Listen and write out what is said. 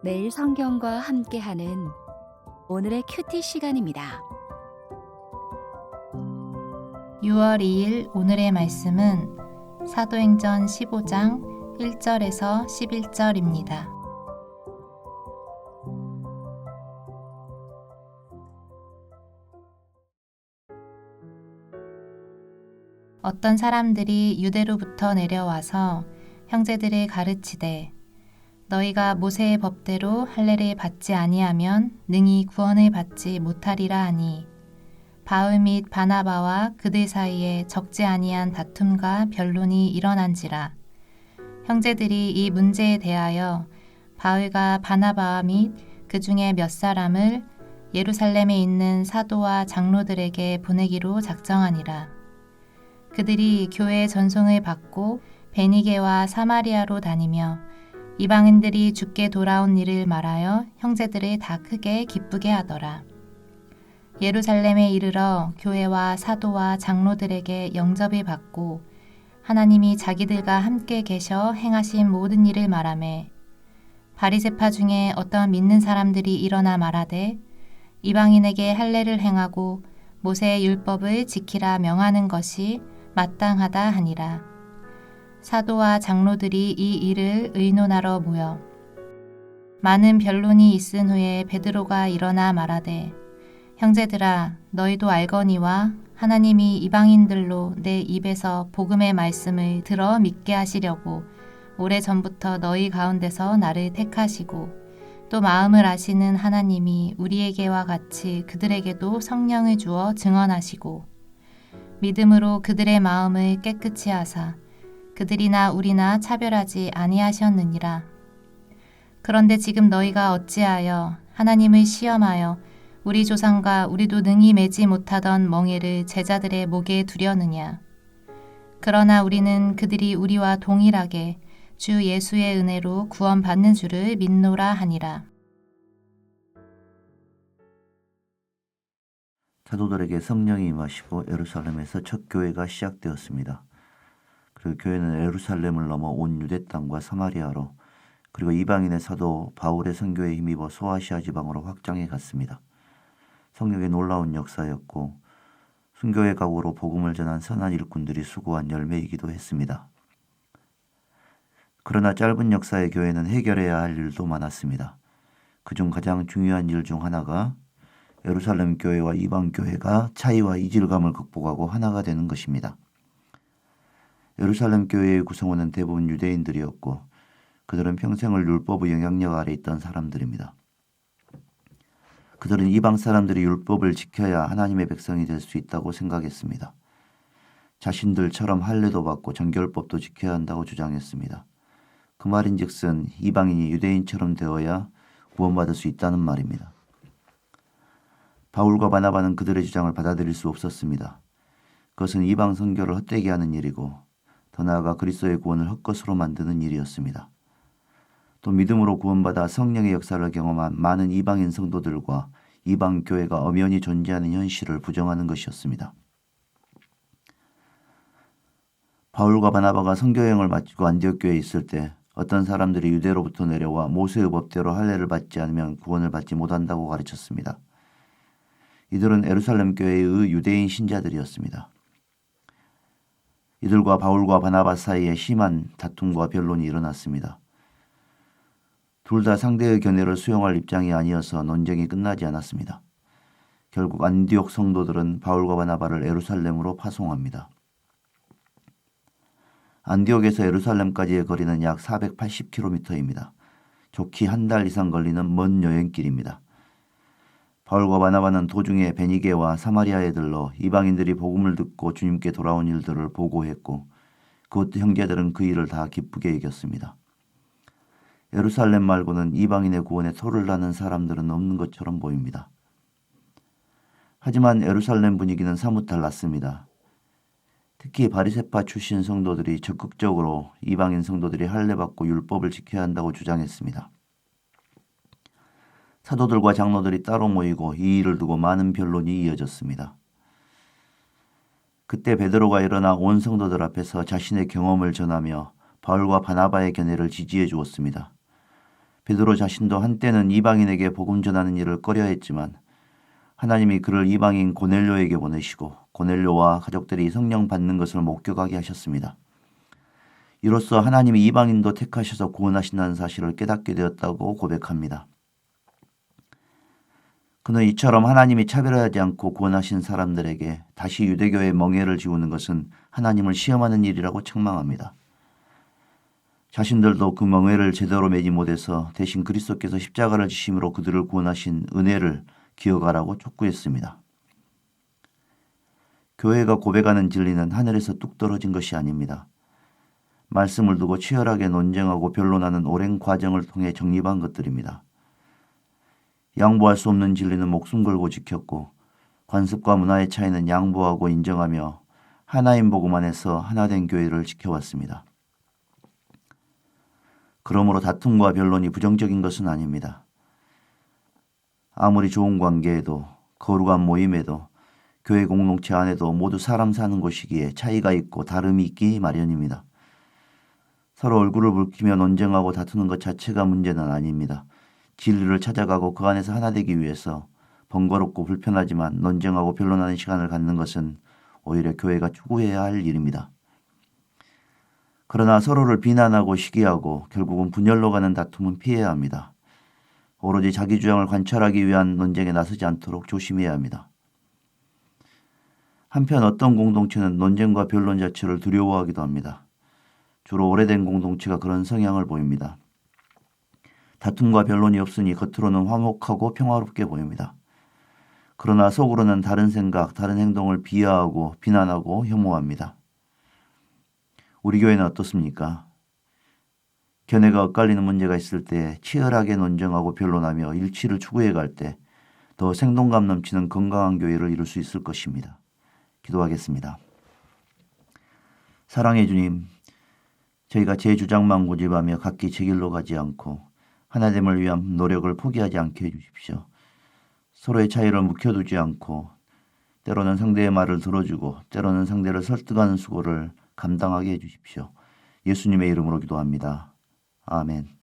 매일 성경과 함께하는 오늘의 큐티 시간입니다. 6월 2일 오늘의 말씀은 사도행전 15장 1절에서 11절입니다. 어떤 사람들이 유대로부터 내려와서 형제들을 가르치되 너희가 모세의 법대로 할례를 받지 아니하면 능히 구원을 받지 못하리라 하니 바울 및 바나바와 그들 사이에 적지 아니한 다툼과 변론이 일어난지라. 형제들이 이 문제에 대하여 바울과 바나바 및 그 중에 몇 사람을 예루살렘에 있는 사도와 장로들에게 보내기로 작정하니라. 그들이 교회의 전송을 받고 베니게와 사마리아로 다니며 이방인들이 주께 돌아온 일을 말하여 형제들을 다 크게 기쁘게 하더라. 예루살렘에 이르러 교회와 사도와 장로들에게 영접을 받고 하나님이 자기들과 함께 계셔 행하신 모든 일을 말하매 바리새파 중에 어떤 믿는 사람들이 일어나 말하되 이방인에게 할례를 행하고 모세의 율법을 지키라 명하는 것이 마땅하다 하니라. 사도와 장로들이 이 일을 의논하러 모여 많은 변론이 있은 후에 베드로가 일어나 말하되 형제들아 너희도 알거니와 하나님이 이방인들로 내 입에서 복음의 말씀을 들어 믿게 하시려고 오래전부터 너희 가운데서 나를 택하시고 또 마음을 아시는 하나님이 우리에게와 같이 그들에게도 성령을 주어 증언하시고 믿음으로 그들의 마음을 깨끗이 하사 그들이나 우리나 차별하지 아니하셨느니라. 그런데 지금 너희가 어찌하여 하나님을 시험하여 우리 조상과 우리도 능히 매지 못하던 멍에를 제자들의 목에 두려느냐. 그러나 우리는 그들이 우리와 동일하게 주 예수의 은혜로 구원받는 줄을 믿노라 하니라. 사도들에게 성령이 임하시고 예루살렘에서 첫 교회가 시작되었습니다. 그리고 교회는 예루살렘을 넘어 온 유대 땅과 사마리아로 그리고 이방인의 사도 바울의 선교에 힘입어 소아시아 지방으로 확장해 갔습니다. 성령의 놀라운 역사였고 순교의 각오로 복음을 전한 선한 일꾼들이 수고한 열매이기도 했습니다. 그러나 짧은 역사의 교회는 해결해야 할 일도 많았습니다. 그중 가장 중요한 일 중 하나가 예루살렘 교회와 이방 교회가 차이와 이질감을 극복하고 하나가 되는 것입니다. 예루살렘 교회의 구성원은 대부분 유대인들이었고 그들은 평생을 율법의 영향력 아래 있던 사람들입니다. 그들은 이방 사람들이 율법을 지켜야 하나님의 백성이 될 수 있다고 생각했습니다. 자신들처럼 할례도 받고 정결법도 지켜야 한다고 주장했습니다. 그 말인즉슨 이방인이 유대인처럼 되어야 구원받을 수 있다는 말입니다. 바울과 바나바는 그들의 주장을 받아들일 수 없었습니다. 그것은 이방 선교를 헛되게 하는 일이고 더 나아가 그리스도의 구원을 헛것으로 만드는 일이었습니다. 또 믿음으로 구원받아 성령의 역사를 경험한 많은 이방인 성도들과 이방 교회가 엄연히 존재하는 현실을 부정하는 것이었습니다. 바울과 바나바가 선교여행을 마치고 안디옥 교회에 있을 때 어떤 사람들이 유대로부터 내려와 모세의 법대로 할례를 받지 않으면 구원을 받지 못한다고 가르쳤습니다. 이들은 예루살렘 교회의 유대인 신자들이었습니다. 이들과 바울과 바나바 사이에 심한 다툼과 변론이 일어났습니다. 둘 다 상대의 견해를 수용할 입장이 아니어서 논쟁이 끝나지 않았습니다. 결국 안디옥 성도들은 바울과 바나바를 예루살렘으로 파송합니다. 안디옥에서 예루살렘까지의 거리는 약 480km입니다. 좋기 한 달 이상 걸리는 먼 여행길입니다. 바울과 바나바는 도중에 베니게와 사마리아에 들러 이방인들이 복음을 듣고 주님께 돌아온 일들을 보고했고 그것도 형제들은 그 일을 다 기쁘게 여겼습니다. 예루살렘 말고는 이방인의 구원에 토를 나는 사람들은 없는 것처럼 보입니다. 하지만 예루살렘 분위기는 사뭇 달랐습니다. 특히 바리새파 출신 성도들이 적극적으로 이방인 성도들이 할례받고 율법을 지켜야 한다고 주장했습니다. 사도들과 장로들이 따로 모이고 이 일을 두고 많은 변론이 이어졌습니다. 그때 베드로가 일어나 온 성도들 앞에서 자신의 경험을 전하며 바울과 바나바의 견해를 지지해 주었습니다. 베드로 자신도 한때는 이방인에게 복음 전하는 일을 꺼려했지만 하나님이 그를 이방인 고넬료에게 보내시고 고넬료와 가족들이 성령 받는 것을 목격하게 하셨습니다. 이로써 하나님이 이방인도 택하셔서 구원하신다는 사실을 깨닫게 되었다고 고백합니다. 그는 이처럼 하나님이 차별하지 않고 구원하신 사람들에게 다시 유대교의 멍에를 지우는 것은 하나님을 시험하는 일이라고 책망합니다. 자신들도 그 멍에를 제대로 매지 못해서 대신 그리스도께서 십자가를 지심으로 그들을 구원하신 은혜를 기억하라고 촉구했습니다. 교회가 고백하는 진리는 하늘에서 뚝 떨어진 것이 아닙니다. 말씀을 두고 치열하게 논쟁하고 변론하는 오랜 과정을 통해 정립한 것들입니다. 양보할 수 없는 진리는 목숨 걸고 지켰고 관습과 문화의 차이는 양보하고 인정하며 하나인 복음 안에서 하나된 교회를 지켜왔습니다. 그러므로 다툼과 변론이 부정적인 것은 아닙니다. 아무리 좋은 관계에도 거룩한 모임에도 교회 공동체 안에도 모두 사람 사는 곳이기에 차이가 있고 다름이 있기 마련입니다. 서로 얼굴을 붉히며 논쟁하고 다투는 것 자체가 문제는 아닙니다. 진리를 찾아가고 그 안에서 하나 되기 위해서 번거롭고 불편하지만 논쟁하고 변론하는 시간을 갖는 것은 오히려 교회가 추구해야 할 일입니다. 그러나 서로를 비난하고 시기하고 결국은 분열로 가는 다툼은 피해야 합니다. 오로지 자기 주장을 관철하기 위한 논쟁에 나서지 않도록 조심해야 합니다. 한편 어떤 공동체는 논쟁과 변론 자체를 두려워하기도 합니다. 주로 오래된 공동체가 그런 성향을 보입니다. 다툼과 변론이 없으니 겉으로는 화목하고 평화롭게 보입니다. 그러나 속으로는 다른 생각, 다른 행동을 비하하고 비난하고 혐오합니다. 우리 교회는 어떻습니까? 견해가 엇갈리는 문제가 있을 때 치열하게 논쟁하고 변론하며 일치를 추구해 갈 때 더 생동감 넘치는 건강한 교회를 이룰 수 있을 것입니다. 기도하겠습니다. 사랑의 주님, 저희가 제 주장만 고집하며 각기 제 길로 가지 않고 하나됨을 위한 노력을 포기하지 않게 해주십시오. 서로의 차이를 묵혀두지 않고 때로는 상대의 말을 들어주고 때로는 상대를 설득하는 수고를 감당하게 해주십시오. 예수님의 이름으로 기도합니다. 아멘.